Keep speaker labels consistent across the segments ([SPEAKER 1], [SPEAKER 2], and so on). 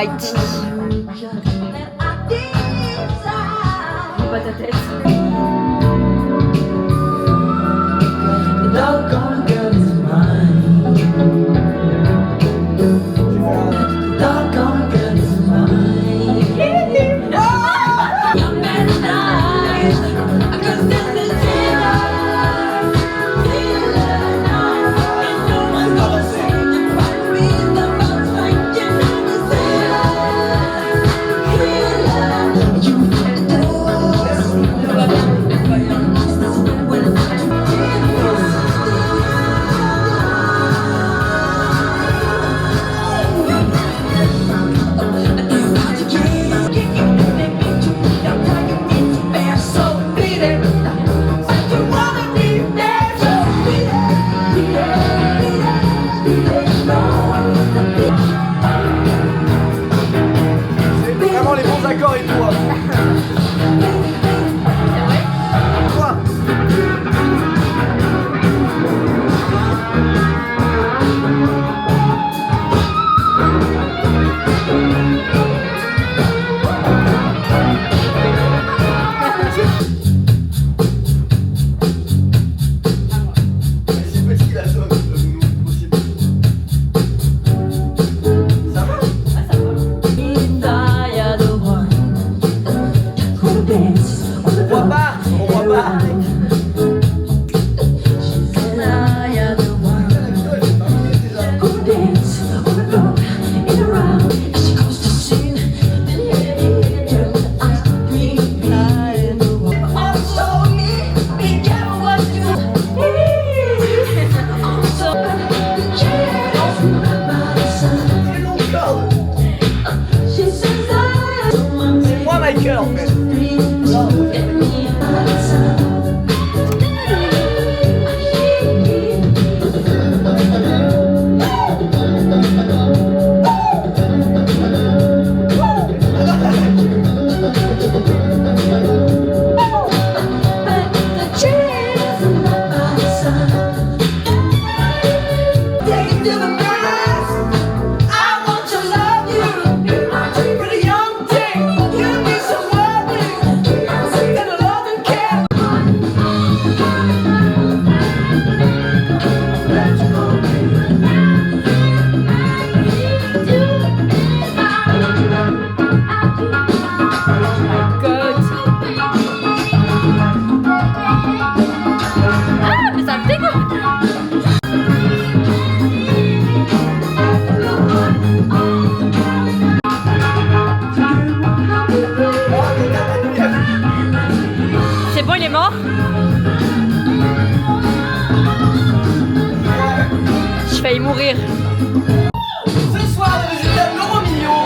[SPEAKER 1] Mighty. Pas ta tête. C'est bon, il est mort? J'ai failli mourir.
[SPEAKER 2] Ce soir, le résultat de l'euro million.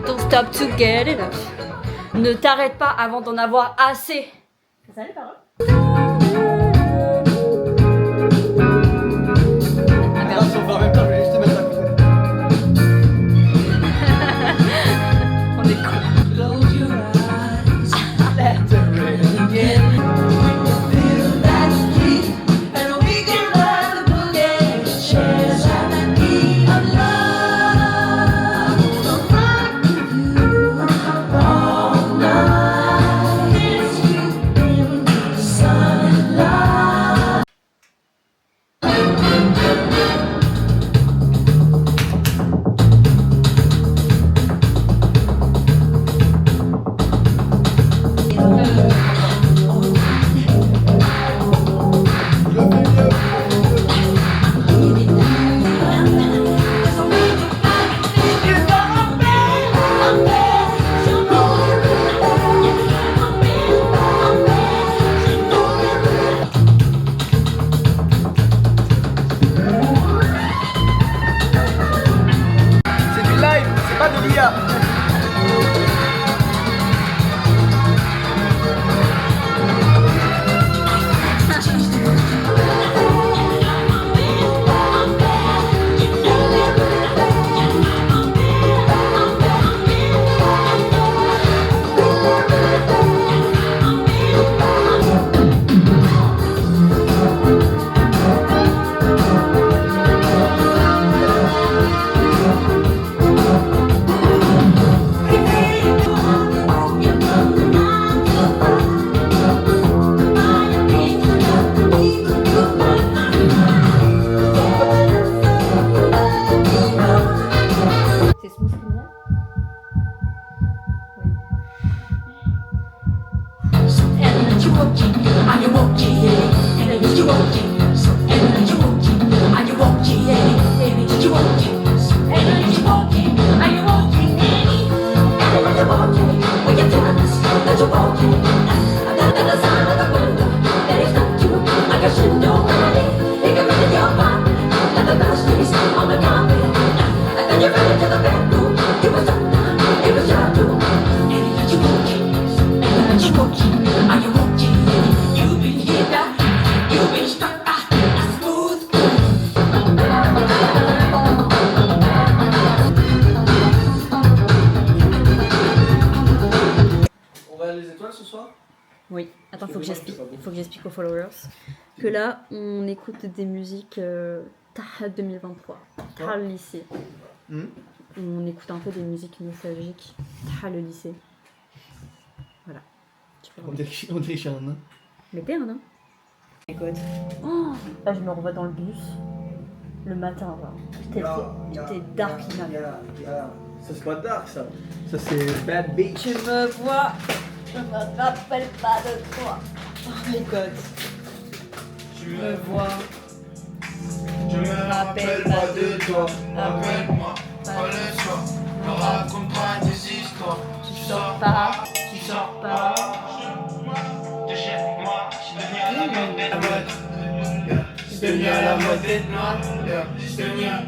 [SPEAKER 1] Don't stop to get it up. Ne t'arrête pas avant d'en avoir assez. C'est ça les paroles? On est con.
[SPEAKER 3] you're walking. I got the sign of the window that it's not you. Like a shadow alley, you can run in your mind. Like the masterpiece on the carpet. And then you ran into the bedroom. You was up, it was your room. And are you walking? And are you walking? Are you walking? You've been hit now. You've been struck by a smooth.
[SPEAKER 2] On va les étoiles ce soir?
[SPEAKER 1] Oui, attends, faut que j'explique aux followers que là, on écoute des musiques Taha 2023, Taha le lycée. On écoute un peu des musiques nostalgiques, Taha le lycée. Voilà. Tu peux
[SPEAKER 2] On dirait chez un nain.
[SPEAKER 1] Mais t'es un, hein? Écoute. Oh, là, je me revois dans le bus. Le matin, là. J'étais dark Lina.
[SPEAKER 2] Ça c'est pas dark ça. Ça c'est bad bitch.
[SPEAKER 1] Tu me vois, je me rappelle pas de toi. Oh my god.
[SPEAKER 2] Tu
[SPEAKER 1] me vois.
[SPEAKER 2] Je me rappelle pas de toi. Appelle-moi, pas le soir. Me raconte pas des histoires.
[SPEAKER 1] Tu sors pas, tu sors pas.
[SPEAKER 2] De chez moi, je deviens la mode des modes. Je deviens la mode des noirs. Je deviens.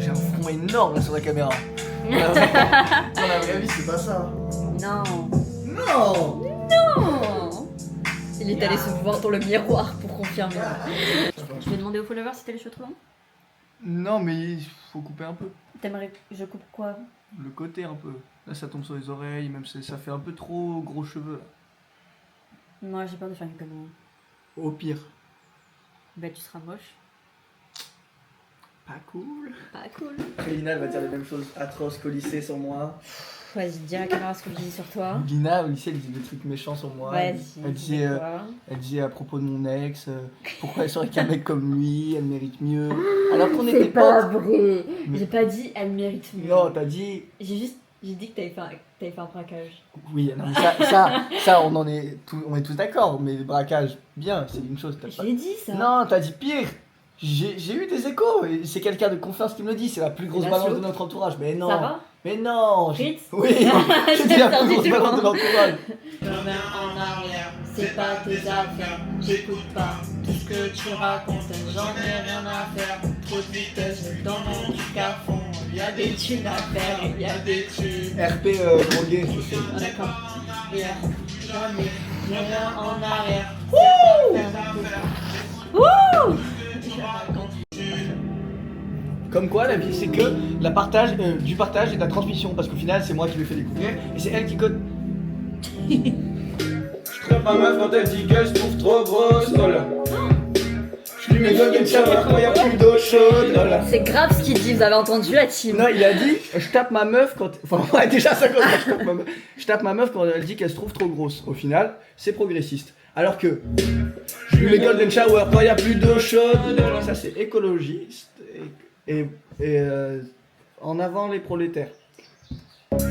[SPEAKER 2] J'ai un front énorme là sur la caméra. Dans la vraie vie, c'est pas ça.
[SPEAKER 1] Non.
[SPEAKER 2] Non!
[SPEAKER 1] Non. Il est allé se voir dans le miroir pour confirmer. Tu veux demander aux followers si t'as les cheveux trop longs?
[SPEAKER 2] Non, mais il faut couper un peu.
[SPEAKER 1] T'aimerais que je coupe quoi?
[SPEAKER 2] Le côté un peu. Là, ça tombe sur les oreilles, même ça fait un peu trop gros cheveux. Là.
[SPEAKER 1] Moi j'ai peur de faire une connerie.
[SPEAKER 2] Au pire.
[SPEAKER 1] Bah tu seras moche.
[SPEAKER 2] Pas cool.
[SPEAKER 1] Pas cool.
[SPEAKER 2] Lina, elle va dire les mêmes choses atroces qu'au lycée sur moi.
[SPEAKER 1] Vas-y, dis à la caméra ce que je dis sur toi.
[SPEAKER 2] Lina, au lycée, elle dit des trucs méchants sur moi.
[SPEAKER 1] Vas-y.
[SPEAKER 2] Elle dit à propos de mon ex, pourquoi elle serait avec un mec comme lui, elle mérite mieux. Alors qu'on était
[SPEAKER 1] C'est pas
[SPEAKER 2] potes.
[SPEAKER 1] vrai.
[SPEAKER 2] Mais-
[SPEAKER 1] J'ai pas dit elle mérite mieux.
[SPEAKER 2] Non, t'as dit.
[SPEAKER 1] J'ai dit que t'avais fait un braquage.
[SPEAKER 2] Oui, non, mais ça on est tous d'accord, mais le braquage, bien, c'est une chose. T'as
[SPEAKER 1] Je
[SPEAKER 2] pas...
[SPEAKER 1] l'ai dit ça.
[SPEAKER 2] Non, t'as dit pire. J'ai eu des échos, et c'est quelqu'un de confiance qui me le dit, c'est la plus grosse
[SPEAKER 1] La
[SPEAKER 2] balance
[SPEAKER 1] slow.
[SPEAKER 2] de notre entourage. Mais non.
[SPEAKER 1] Ça va?
[SPEAKER 2] Mais non.
[SPEAKER 1] Fritz?
[SPEAKER 2] Oui, c'est la plus grosse balance de l'entourage.
[SPEAKER 1] Reviens en arrière, c'est pas tes affaires. J'écoute pas tout ce que tu racontes, j'en ai rien à faire. Trop de vitesse dans mon truc à fond. Y'a des thunes à faire, y'a des thunes.
[SPEAKER 2] RP drogué, je sais.
[SPEAKER 1] Ah, d'accord. Hier, jamais, reviens en arrière. Wouh!
[SPEAKER 2] Comme quoi, la vie, c'est que du partage et de la transmission. Parce qu'au final, c'est moi qui lui fais découvrir et c'est elle qui code. Je trouve ma meuf quand elle dit que je trouve trop grosse. Voilà. Je lui mets golden shower quand y'a plus d'eau chaude. Voilà.
[SPEAKER 1] C'est grave ce qu'il dit, vous avez entendu la team?
[SPEAKER 2] Non, il a dit je tape ma meuf quand. Enfin, ouais, déjà, ça commence. Je tape ma meuf quand elle dit qu'elle se trouve trop grosse. Au final, c'est progressiste. Alors que je lui mets golden shower quand y'a plus d'eau chaude. Ça, c'est écologiste. Et en avant les prolétaires.
[SPEAKER 4] Je les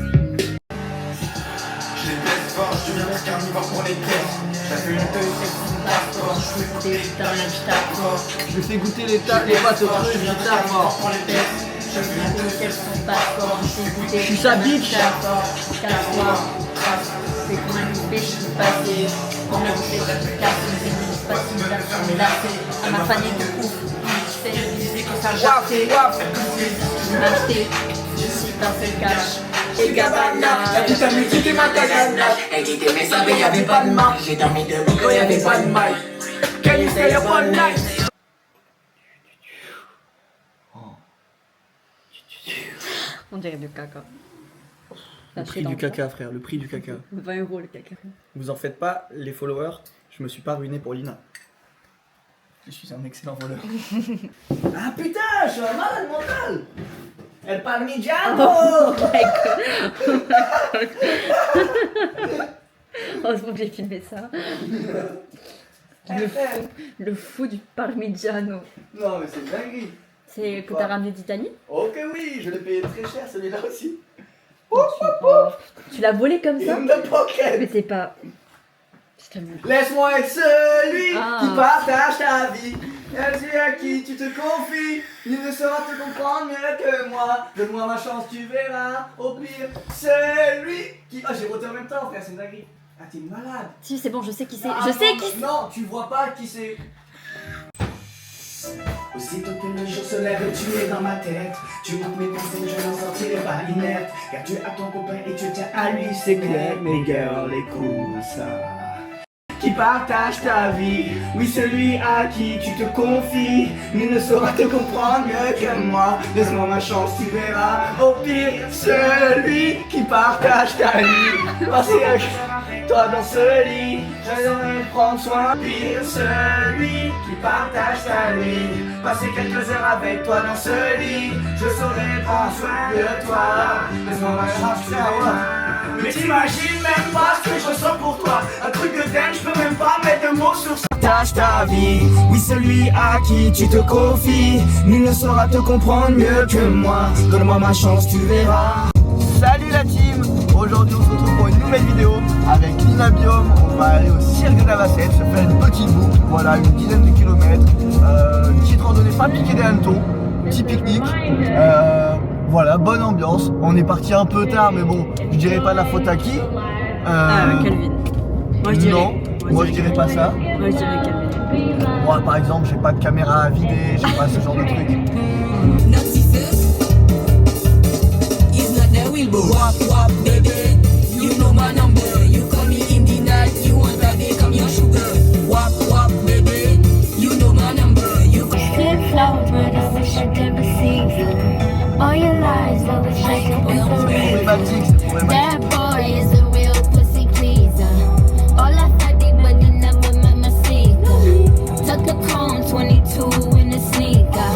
[SPEAKER 4] baisse fort, je deviens un carnivore pour les tests. J'avais une feuille, c'est une passeport. Je fais goûter les tarifs, je tape fort.
[SPEAKER 2] Je fais goûter les pâtes au
[SPEAKER 4] Je
[SPEAKER 2] creux,
[SPEAKER 4] deviens
[SPEAKER 2] je
[SPEAKER 4] un
[SPEAKER 2] tape
[SPEAKER 4] carnivore
[SPEAKER 2] fort.
[SPEAKER 4] pour les tests. J'avais une feuille, c'est son passeport. Je fais goûter
[SPEAKER 2] Je suis sa bitch.
[SPEAKER 4] Casse-toi, trace. C'est comme une biche qui passait. On a goûté la casse, mais c'est pas si bien sur mes lacets.
[SPEAKER 1] Elle m'a fané de ouf.
[SPEAKER 4] Je fais des idées que ça jarté.
[SPEAKER 1] Je m'ai acheté, je suis dans ce cash. Et Gabbana.
[SPEAKER 4] La petite ta musique et ma tagana. Elle quittait mes sables, y'avait pas de marque. J'ai dormi de micro, y'avait pas de mic. Can you stay up all night?
[SPEAKER 1] On dirait du caca.
[SPEAKER 2] Le prix du caca, frère, le prix du caca.
[SPEAKER 1] 20 € le caca.
[SPEAKER 2] Vous en faites pas, les followers, je me suis pas ruiné pour Lina. Je suis un excellent voleur. Ah putain, je suis un malade mental. El Parmigiano.
[SPEAKER 1] Oh Heureusement que j'ai filmé ça. Le fou du Parmigiano.
[SPEAKER 2] Non mais c'est une dinguerie.
[SPEAKER 1] C'est que t'as ramené d'Italie?
[SPEAKER 2] Ok oui, je l'ai payé très cher celui-là aussi.
[SPEAKER 1] Tu l'as volé comme ça?
[SPEAKER 2] In the pocket.
[SPEAKER 1] Mais t'es pas... Je t'aime.
[SPEAKER 2] Laisse-moi être celui
[SPEAKER 1] Ah.
[SPEAKER 2] qui partage ta vie. Elle dit à qui tu te confies, il ne saura te comprendre mieux que moi. Donne-moi ma chance, tu verras. Au pire, c'est lui qui. Ah, j'ai voté en même temps, frère, c'est une dinguerie. Ah, t'es malade.
[SPEAKER 1] Si, c'est bon, je sais qui c'est.
[SPEAKER 2] Ah,
[SPEAKER 1] Je sais
[SPEAKER 2] non,
[SPEAKER 1] qui c'est.
[SPEAKER 2] Non, tu vois pas qui c'est. Aussitôt que le jour se lève, tu es dans ma tête. Tu montes mes pensées, je n'en sortirai pas inerte. Car tu as ton copain et tu tiens à lui, c'est clair. Mais girl, écoute ça. Qui partage ta vie, oui celui à qui tu te confies. Nul ne saura te comprendre mieux que moi. Laisse-moi ma chance, tu verras. Au pire, celui qui partage ta vie. Passer avec toi dans ce lit, je devrais prendre soin. Pire, celui qui partage ta vie. Passer quelques heures avec toi dans ce lit, je saurais prendre soin de toi. Laisse-moi ma chance, tu verras. Mais t'imagines même pas ce que je ressens pour toi. Un truc de dingue, je peux même pas mettre de mots sur ça. Partage ta vie, oui celui à qui tu te confies. Nul ne saura te comprendre mieux que moi. Donne-moi ma chance, tu verras. Salut la team. Aujourd'hui on se retrouve pour une nouvelle vidéo avec Lina Biome. On va aller au cirque de Navacette, se faire une petite boucle. Voilà, une dizaine de kilomètres. Une petite randonnée, pas piquée des hannetons. Petit pique-nique. Voilà, bonne ambiance. On est parti un peu tard, mais bon, je dirais pas la faute à qui.
[SPEAKER 1] Calvin. Moi je dirais.
[SPEAKER 2] Non, moi je dirais pas ça.
[SPEAKER 1] Moi je dirais Calvin.
[SPEAKER 2] Moi par exemple, j'ai pas de caméra à vider, j'ai pas ce genre de truc.
[SPEAKER 3] Narcissus is not the real boo. Wap wap baby, you know my number. You call me in the night, you want that become your sugar. Wap wap baby, you know my number. You
[SPEAKER 5] Good flower, but it's a shit never sees. All your lies, I was like a
[SPEAKER 2] Problématique, c'est problématique.
[SPEAKER 5] That boy is a real pussy pleaser. All I studied, but you never met my seeker. Took the cone, 22 in a sneaker.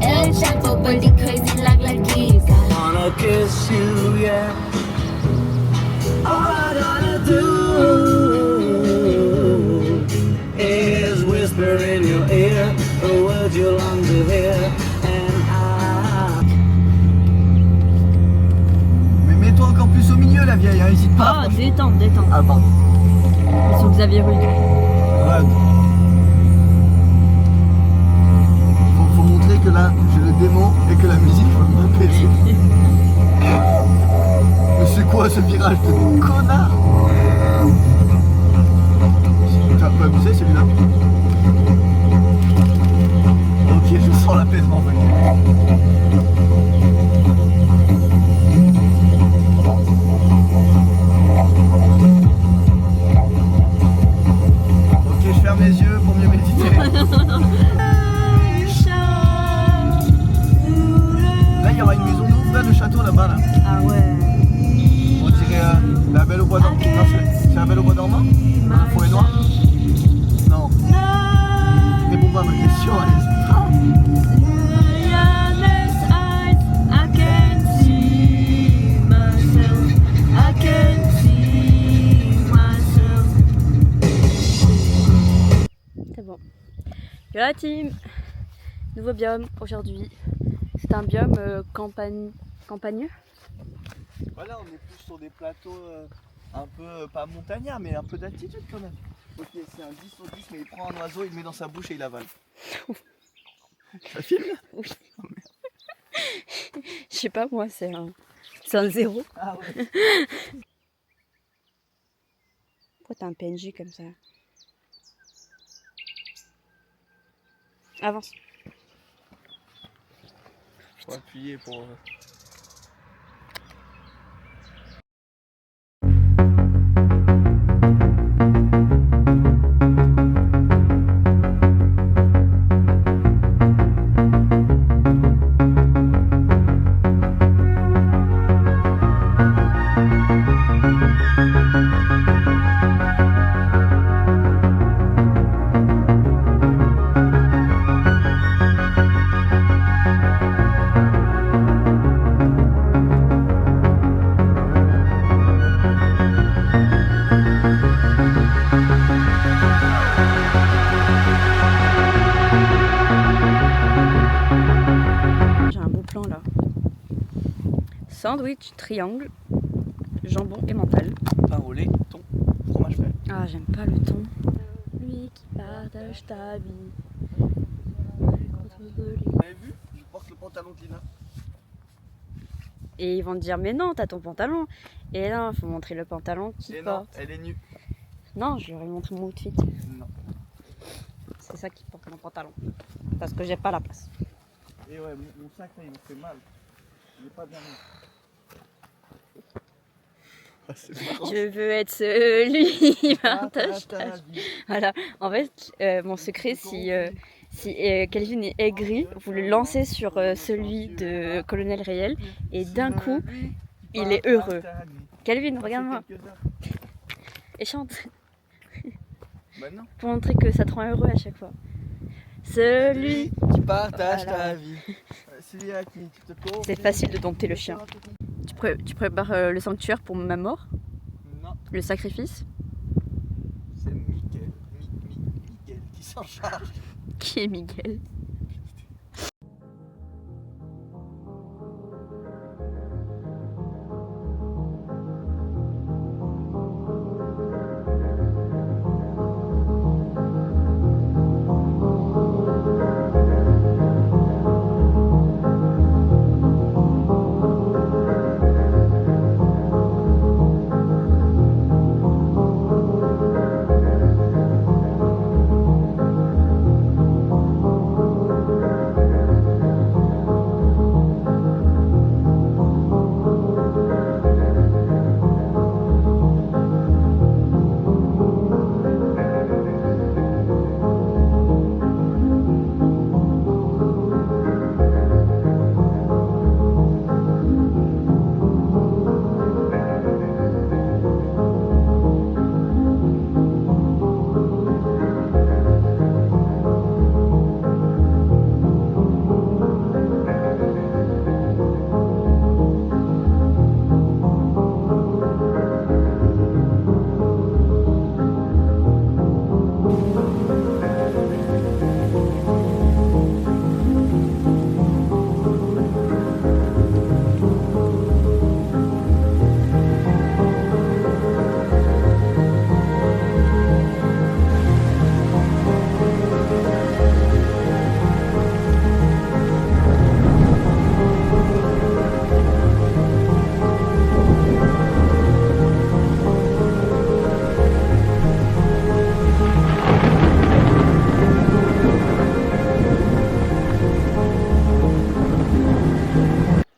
[SPEAKER 5] El Chapo, but he crazy like Giza.
[SPEAKER 2] Wanna kiss you, yeah. All I wanna do is whisper in your ear the words you long to hear. Mais mets-toi encore plus au milieu, la vieille, hein, hésite pas.
[SPEAKER 1] Ah, détente, détente.
[SPEAKER 2] Ah, pardon.
[SPEAKER 1] Ils sont Xavier Rude.
[SPEAKER 2] Ouais. Faut montrer que là, j'ai le démon et que la musique va me péter. Mais c'est quoi ce virage de connard? Tu vas pas abuser celui-là? Ok, je sens l'apaisement en fait. Ok, je ferme les yeux pour mieux méditer. Là, il y aura une maison nouveau, là, le château là-bas. Là.
[SPEAKER 1] Ah ouais.
[SPEAKER 2] On dirait la Belle au bois dormant. Non, c'est la Belle au bois dormant? Dans la forêt noire? Non. Réponds pas à ma question, Alice.
[SPEAKER 1] C'est bon. Yo la team. Nouveau biome aujourd'hui. C'est un biome campagneux.
[SPEAKER 2] Voilà, on est plus sur des plateaux un peu, pas montagnards, mais un peu d'altitude quand même. Ok, c'est un 10 sur 10, mais il prend un oiseau, il le met dans sa bouche et il avale. Ça filme?
[SPEAKER 1] Oui. Je sais pas moi, c'est un 0.
[SPEAKER 2] Ah ouais.
[SPEAKER 1] Pourquoi t'as un PNJ comme ça? Avance.
[SPEAKER 2] Faut appuyer pour...
[SPEAKER 1] Sandwich, triangle, jambon et mental.
[SPEAKER 2] Pain au lait, thon, fromage frais.
[SPEAKER 1] Ah, j'aime pas le thon. Lui qui partage ta vie.
[SPEAKER 2] Vous avez vu? Je porte le pantalon de Lina.
[SPEAKER 1] Et ils vont te dire, mais non, t'as ton pantalon. Et là, il faut montrer le pantalon qu'il
[SPEAKER 2] Et non,
[SPEAKER 1] porte.
[SPEAKER 2] elle est nue.
[SPEAKER 1] Non, je leur ai montré mon outfit.
[SPEAKER 2] Non.
[SPEAKER 1] C'est ça qui porte mon pantalon. Parce que j'ai pas la place.
[SPEAKER 2] Et ouais, mon sac là, il me fait mal. Il est pas bien mis. Ah, c'est marrant.
[SPEAKER 1] Je veux être celui qui partage.
[SPEAKER 2] Ta vie.
[SPEAKER 1] Voilà. En fait, mon secret, si Calvin est aigri, vous le lancez sur celui de Colonel Riel et d'un coup, il est heureux. Calvin, regarde-moi et chante
[SPEAKER 2] Bah non.
[SPEAKER 1] pour montrer que ça te rend heureux à chaque fois. Celui.
[SPEAKER 2] qui partage
[SPEAKER 1] Voilà.
[SPEAKER 2] ta vie. Celui à qui tu te confies.
[SPEAKER 1] C'est facile de dompter le chien. Tu prépares le sanctuaire pour ma mort,
[SPEAKER 2] Non,
[SPEAKER 1] le sacrifice.
[SPEAKER 2] c'est Miguel. Miguel qui s'en charge.
[SPEAKER 1] Qui est Miguel?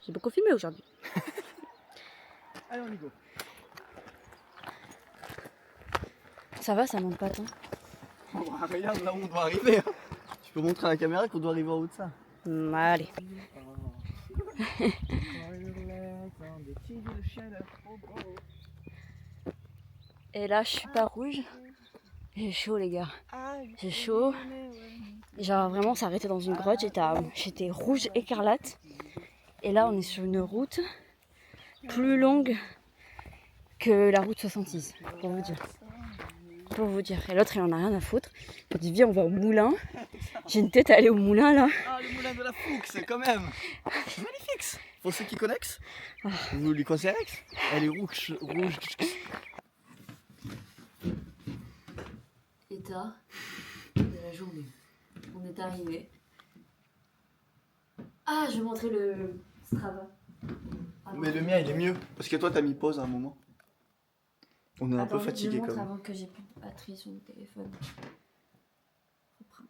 [SPEAKER 1] J'ai beaucoup filmé aujourd'hui.
[SPEAKER 2] Allez, on y go.
[SPEAKER 1] Ça va, ça monte pas tant.
[SPEAKER 2] Oh, regarde là où on doit arriver. Hein. Tu peux montrer à la caméra qu'on doit arriver en haut de ça.
[SPEAKER 1] Allez. Et là, je suis pas rouge. J'ai chaud, les gars. J'ai chaud. Genre, vraiment, ça arrêtait dans une grotte. J'étais rouge écarlate. Et là, on est sur une route plus longue que la route 66, pour vous dire. Pour vous dire. Et l'autre, il en a rien à foutre. Il m'a dit, viens, on va au moulin. J'ai une tête à aller au moulin, là.
[SPEAKER 2] Ah, le moulin de la Foux, quand même. C'est magnifique. Pour ceux qui connaissent, vous lui connaissez Alex. Elle est rouge.
[SPEAKER 1] État de la journée. On est arrivé. Ah, je vais montrer le Strava.
[SPEAKER 2] Mais le mien, il est mieux. Parce que toi, t'as mis pause à un moment. On est un peu fatigué
[SPEAKER 1] Je
[SPEAKER 2] quand
[SPEAKER 1] montre
[SPEAKER 2] même.
[SPEAKER 1] avant que j'ai plus de batterie sur mon téléphone. Reprendre.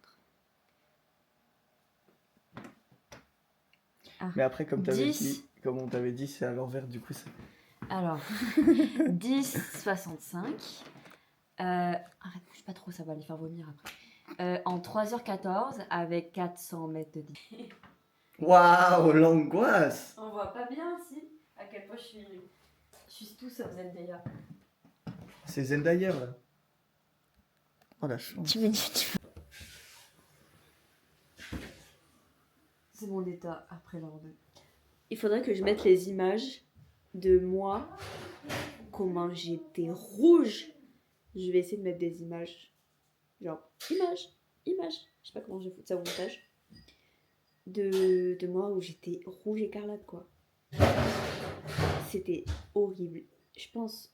[SPEAKER 2] Mais après, comme on
[SPEAKER 1] 10.
[SPEAKER 2] t'avait dit, c'est à l'envers, du coup. C'est...
[SPEAKER 1] Alors, 10,65. Arrête, bouge pas trop, ça va les faire vomir après. En 3h14 avec 400 mètres de distance.
[SPEAKER 2] Waouh, l'angoisse.
[SPEAKER 1] On voit pas bien si à quel point je suis tout sur Zendaya.
[SPEAKER 2] C'est Zendaya, là. Oh la chance.
[SPEAKER 1] 10 minutes. C'est mon état après la randonnée. Il faudrait que je mette les images de moi, comment j'étais rouge. Je vais essayer de mettre des images. Genre, images. Je sais pas comment je vais foutre ça au montage. De moi où j'étais rouge écarlate, quoi. C'était horrible. Je pense.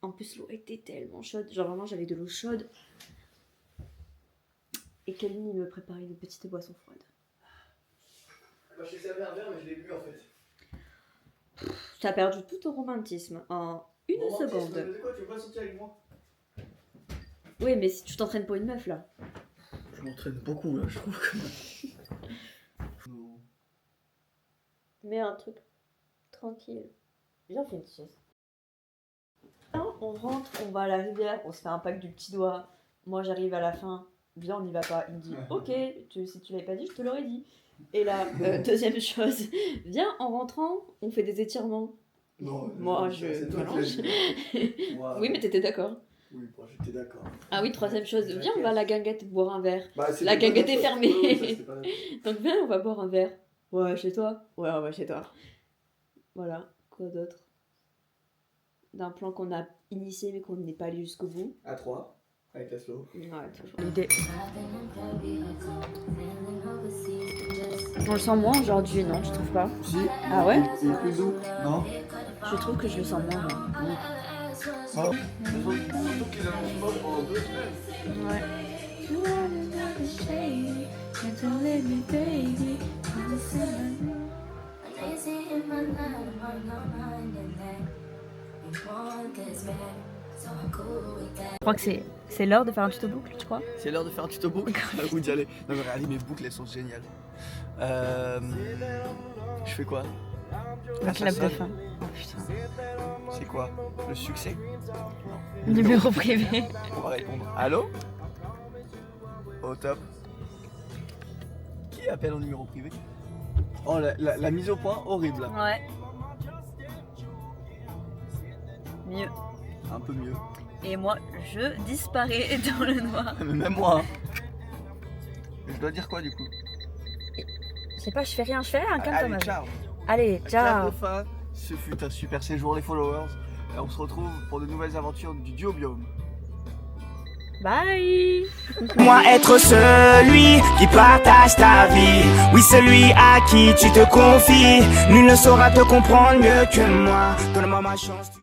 [SPEAKER 1] En plus, l'eau était tellement chaude. Genre, vraiment, j'avais de l'eau chaude. Et Calvin, il me préparait une petite boisson froide.
[SPEAKER 2] Bah, je t'ai servi un verre, mais je l'ai bu en fait.
[SPEAKER 1] Tu as perdu tout ton romantisme en une seconde.
[SPEAKER 2] De quoi, tu veux pas sortir avec moi?
[SPEAKER 1] Oui, mais si tu t'entraînes pour une meuf là.
[SPEAKER 2] Je m'entraîne beaucoup là, je trouve que.
[SPEAKER 1] Mets un truc tranquille. Viens, on fait une sieste. On rentre, on va à la rivière, on se fait un pack du petit doigt. Moi j'arrive à la fin, viens, on n'y va pas. Il me dit ok, si tu l'avais pas dit, je te l'aurais dit. Et là, deuxième chose, viens, en rentrant, on fait des étirements.
[SPEAKER 2] Non,
[SPEAKER 1] moi je mélange. Oui, mais t'étais d'accord.
[SPEAKER 2] Oui, moi j'étais d'accord.
[SPEAKER 1] Ah oui, troisième chose, viens, on va à la guinguette boire un verre.
[SPEAKER 2] Bah,
[SPEAKER 1] la guinguette est fermée.
[SPEAKER 2] Ouais,
[SPEAKER 1] Donc viens, on va boire un verre. Ouais, chez toi. Ouais, on va chez toi. Voilà, quoi d'autre? D'un plan qu'on a initié mais qu'on n'est pas allé jusqu'au bout.
[SPEAKER 2] À 3, avec la slow.
[SPEAKER 1] Ouais, toujours. L'idée. On le sent moins aujourd'hui, non? Je trouve pas.
[SPEAKER 2] Si.
[SPEAKER 1] Ah ouais?
[SPEAKER 2] Il est plus doux. Non?
[SPEAKER 1] Je trouve que je le sens moins, moi.
[SPEAKER 2] Ah oui. Surtout qu'ils annoncent pas pendant 2 semaines.
[SPEAKER 1] Ouais. Je crois que c'est l'heure de faire un tuto boucle, tu crois?
[SPEAKER 2] C'est l'heure de faire un tuto boucle. À vous d'y aller. Non mais regardez, mes boucles elles sont géniales. Je fais quoi?
[SPEAKER 1] La clap de fin. Oh putain.
[SPEAKER 2] C'est quoi? Le succès?
[SPEAKER 1] Numéro privé.
[SPEAKER 2] On va répondre. Allô? Au top. Qui appelle en numéro privé? Oh la mise au point horrible.
[SPEAKER 1] Ouais. Mieux.
[SPEAKER 2] Un peu mieux.
[SPEAKER 1] Et moi, je disparais dans le noir.
[SPEAKER 2] Mais même moi. Hein. Je dois dire quoi du coup?
[SPEAKER 1] Je sais pas, je fais rien, calme
[SPEAKER 2] Allez,
[SPEAKER 1] toi.
[SPEAKER 2] ciao.
[SPEAKER 1] Allez,
[SPEAKER 2] Clap
[SPEAKER 1] ciao.
[SPEAKER 2] de fin. Ce fut un super séjour les followers. Et on se retrouve pour de nouvelles aventures du duo biome.
[SPEAKER 1] Bye.
[SPEAKER 6] Moi être celui qui partage ta vie. Oui, celui à qui tu te confies. Nul ne saura te comprendre mieux que moi. Donne-moi ma chance.